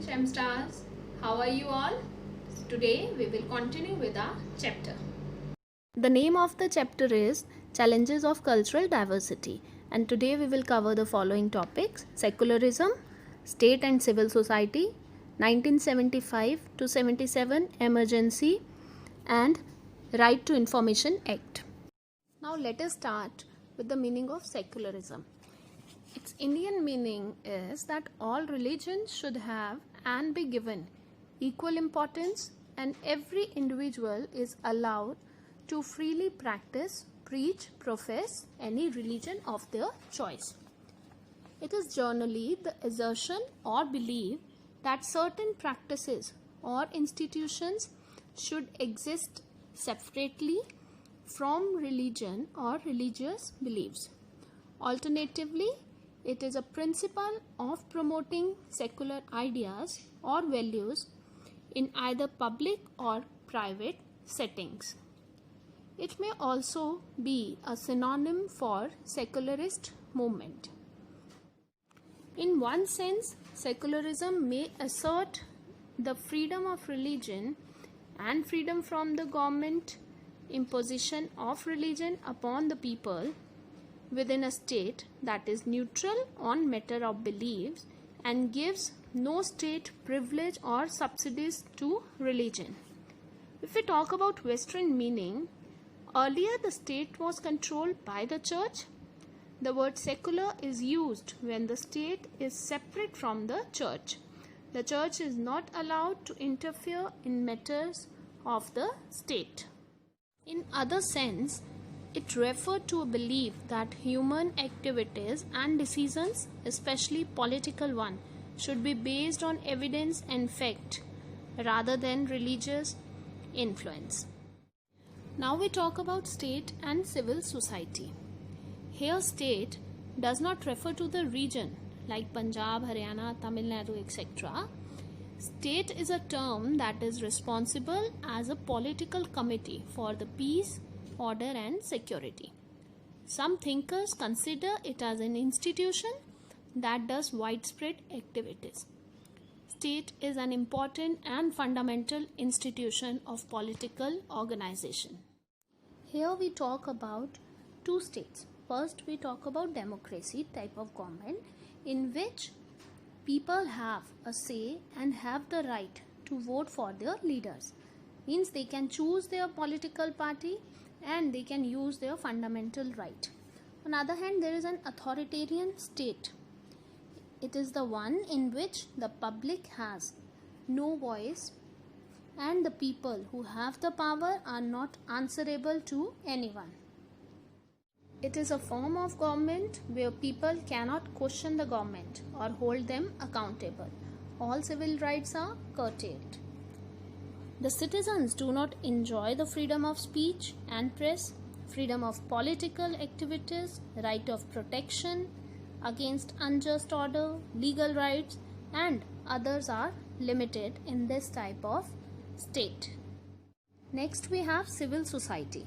Stars, how are you all? Today we will continue with our chapter. The name of the chapter is Challenges of Cultural Diversity, and today we will cover the following topics: secularism, state and civil society, 1975 to 77 emergency, and Right to Information Act. Now let us start with the meaning of secularism. Its Indian meaning is that all religions should have and be given equal importance, and every individual is allowed to freely practice, preach, profess any religion of their choice. It is generally the assertion or belief that certain practices or institutions should exist separately from religion or religious beliefs. Alternatively, it is a principle of promoting secular ideas or values in either public or private settings. It may also be a synonym for secularist movement. In one sense, secularism may assert the freedom of religion and freedom from the government imposition of religion upon the people within a state that is neutral on matter of beliefs and gives no state privilege or subsidies to religion. If we talk about Western meaning, earlier the state was controlled by the church. The word secular is used when the state is separate from the church. The church is not allowed to interfere in matters of the state. In other sense, it referred to a belief that human activities and decisions, especially political ones, should be based on evidence and fact rather than religious influence. Now we talk about state and civil society. Here state does not refer to the region like Punjab, Haryana, Tamil Nadu, etc. State is a term that is responsible as a political committee for the peace, order and security. Some thinkers consider it as an institution that does widespread activities. State is an important and fundamental institution of political organization. Here we talk about two states. First, we talk about democracy type of government in which people have a say and have the right to vote for their leaders. Means they can choose their political party and they can use their fundamental right. On the other hand, there is an authoritarian state. It is the one in which the public has no voice and the people who have the power are not answerable to anyone. It is a form of government where people cannot question the government or hold them accountable. All civil rights are curtailed. The citizens do not enjoy the freedom of speech and press, freedom of political activities, right of protection against unjust order, legal rights, and others are limited in this type of state. Next we have civil society.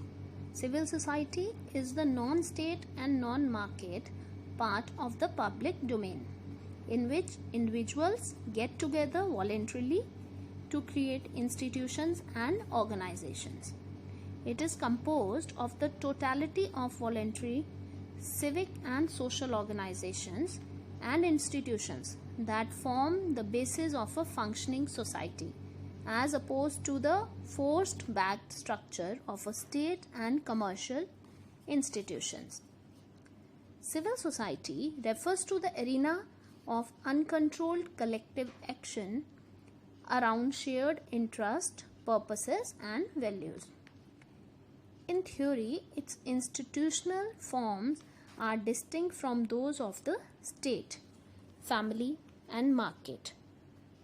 Civil society is the non-state and non-market part of the public domain in which individuals get together voluntarily to create institutions and organizations. It is composed of the totality of voluntary, civic and social organizations and institutions that form the basis of a functioning society, as opposed to the forced backed structure of a state and commercial institutions. Civil society refers to the arena of uncontrolled collective action around shared interest, purposes and values. In theory, its institutional forms are distinct from those of the state, family and market.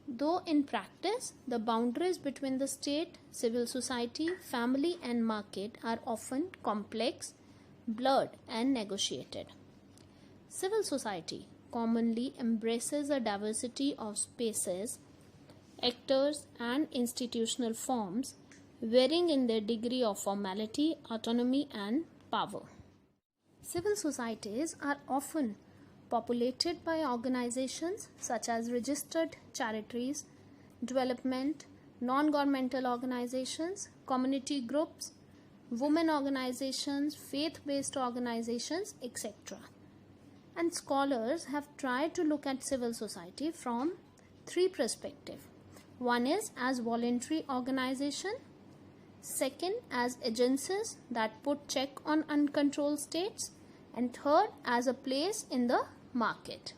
Though in practice, the boundaries between the state, civil society, family and market are often complex, blurred and negotiated. Civil society commonly embraces a diversity of spaces, actors and institutional forms varying in their degree of formality, autonomy and power. Civil societies are often populated by organizations such as registered charities, development, non-governmental organizations, community groups, women organizations, faith-based organizations, etc. And scholars have tried to look at civil society from three perspectives. One is as voluntary organization, second as agencies that put check on uncontrolled states, and third as a place in the market.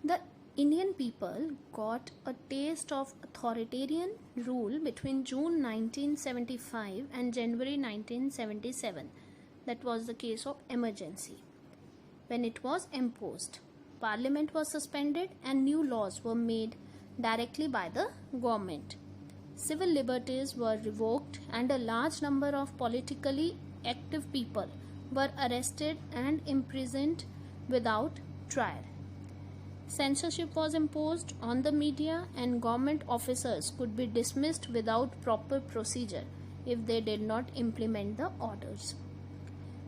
The Indian people got a taste of authoritarian rule between June 1975 and January 1977. That was the case of emergency. When it was imposed, Parliament was suspended and new laws were made directly by the government. Civil liberties were revoked and a large number of politically active people were arrested and imprisoned without trial. Censorship was imposed on the media and government officers could be dismissed without proper procedure if they did not implement the orders.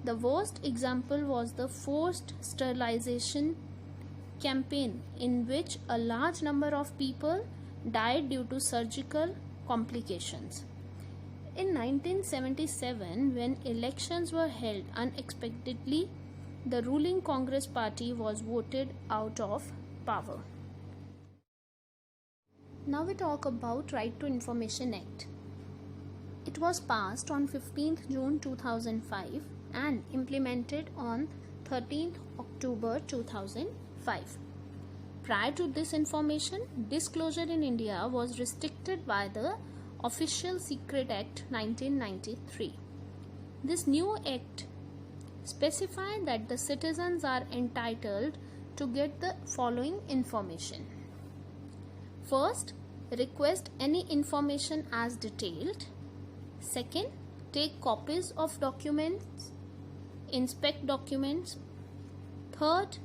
The worst example was the forced sterilization campaign in which a large number of people died due to surgical complications. In 1977, when elections were held unexpectedly, the ruling Congress party was voted out of power. Now we talk about Right to Information Act. It was passed on 15th June 2005 and implemented on 13th October 2005. Prior to this information, disclosure in India was restricted by the Official Secret Act 1993. This new act specified that the citizens are entitled to get the following information. First, request any information as detailed. Second, take copies of documents, inspect documents. Third,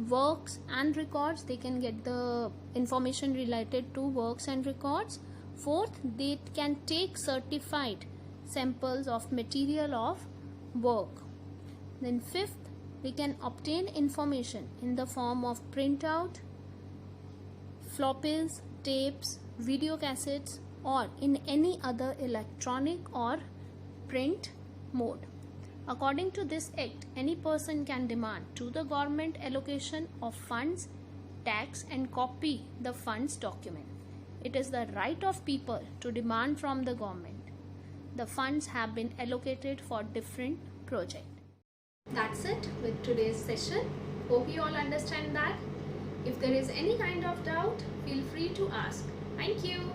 works and records, they can get the information related to works and records. Fourth, they can take certified samples of material of work. Then fifth, they can obtain information in the form of printout, floppies, tapes, video cassettes, or in any other electronic or print mode. According to this act, any person can demand to the government allocation of funds, tax, and copy the funds document. It is the right of people to demand from the government. The funds have been allocated for different projects. That's it with today's session. Hope you all understand that. If there is any kind of doubt, feel free to ask. Thank you.